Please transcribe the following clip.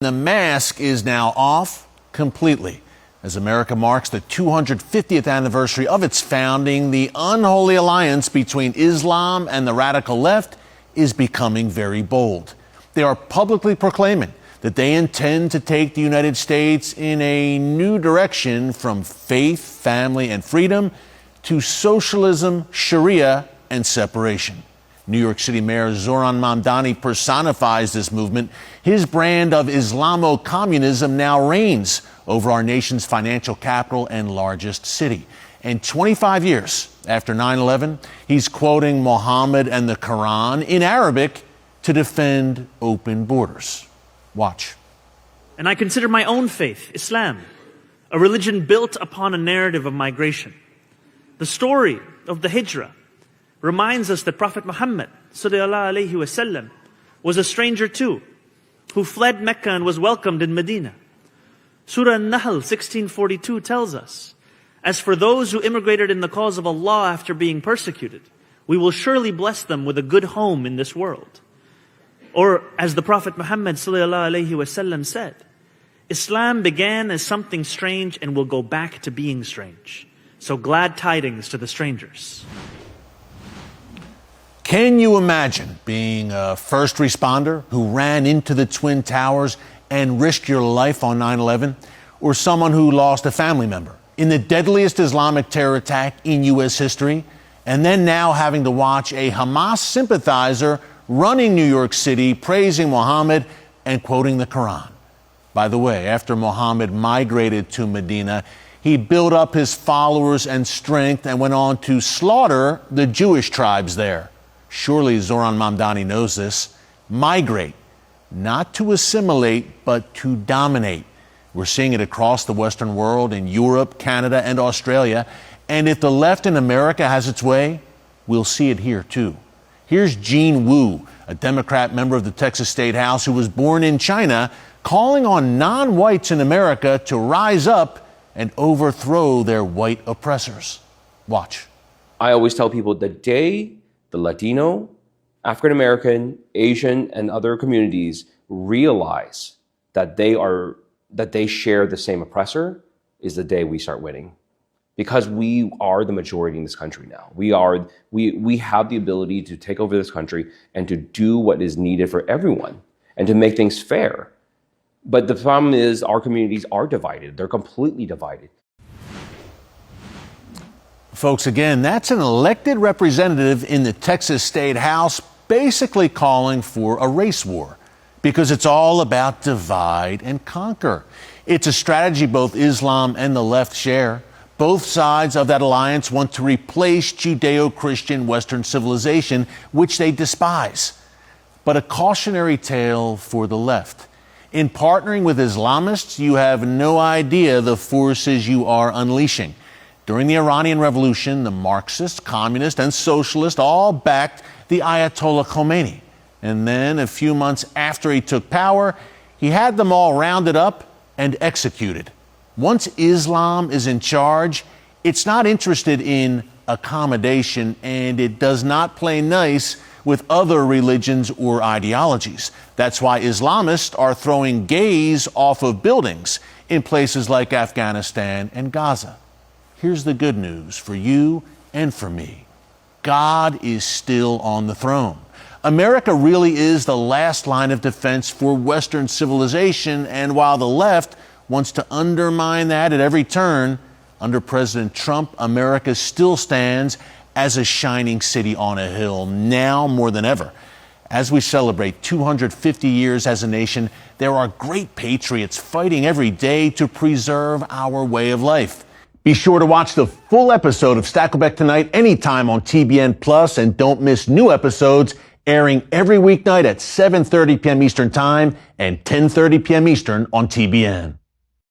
The mask is now off completely. As America marks the 250th anniversary of its founding, the unholy alliance between Islam and the radical left is becoming very bold. They are publicly proclaiming that they intend to take the United States in a new direction from faith, family, and freedom to socialism, Sharia, and separation. New York City Mayor Zohran Mamdani personifies this movement. His brand of Islamo-Communism now reigns over our nation's financial capital and largest city. And 25 years after 9/11, he's quoting Mohammed and the Koran in Arabic to defend open borders. Watch. And I consider my own faith, Islam, a religion built upon a narrative of migration. The story of the Hijrah reminds us that Prophet Mohammed ﷺ was a stranger too, who fled Mecca and was welcomed in Medina. Surah An-Nahl 1642 tells us, "As for those who immigrated in the cause of Allah after being persecuted, we will surely bless them with a good home in this world." Or as the Prophet Muhammad ﷺ said, Islam began as something strange and will go back to being strange. So glad tidings to the strangers. Can you imagine being a first responder who ran into the Twin Towers and risked your life on 9/11? Or someone who lost a family member in the deadliest Islamic terror attack in U.S. history, and then now having to watch a Hamas sympathizer running New York City, praising Mohammed and quoting the Quran? By the way, after Mohammed migrated to Medina, he built up his followers and strength and went on to slaughter the Jewish tribes there. Surely Zohran Mamdani knows this. Migrate, not to assimilate, but to dominate. We're seeing it across the Western world, in Europe, Canada, and Australia. And if the left in America has its way, we'll see it here too. Here's Jean Wu, a Democrat member of the Texas State House who was born in China, calling on non-whites in America to rise up and overthrow their white oppressors. Watch. I always tell people the day the Latino, African American, Asian, and other communities realize that they share the same oppressor is the day we start winning. Because we are the majority in this country now. We have the ability to take over this country and to do what is needed for everyone and to make things fair. But the problem is our communities are divided. They're completely divided. Folks, again, that's an elected representative in the Texas State House basically calling for a race war because it's all about divide and conquer. It's a strategy both Islam and the left share. Both sides of that alliance want to replace Judeo-Christian Western civilization, which they despise. But a cautionary tale for the left. In partnering with Islamists, you have no idea the forces you are unleashing. During the Iranian Revolution, the Marxists, communists, and socialists all backed the Ayatollah Khomeini. And then, a few months after he took power, he had them all rounded up and executed. Once Islam is in charge, it's not interested in accommodation, and it does not play nice with other religions or ideologies. That's why Islamists are throwing gays off of buildings in places like Afghanistan and Gaza. Here's the good news for you and for me. God is still on the throne. America really is the last line of defense for Western civilization, and while the left wants to undermine that at every turn, under President Trump, America still stands as a shining city on a hill, now more than ever. As we celebrate 250 years as a nation, there are great patriots fighting every day to preserve our way of life. Be sure to watch the full episode of Stackleback Tonight anytime on TBN Plus, and don't miss new episodes airing every weeknight at 7:30 p.m. Eastern Time and 10:30 p.m. Eastern on TBN.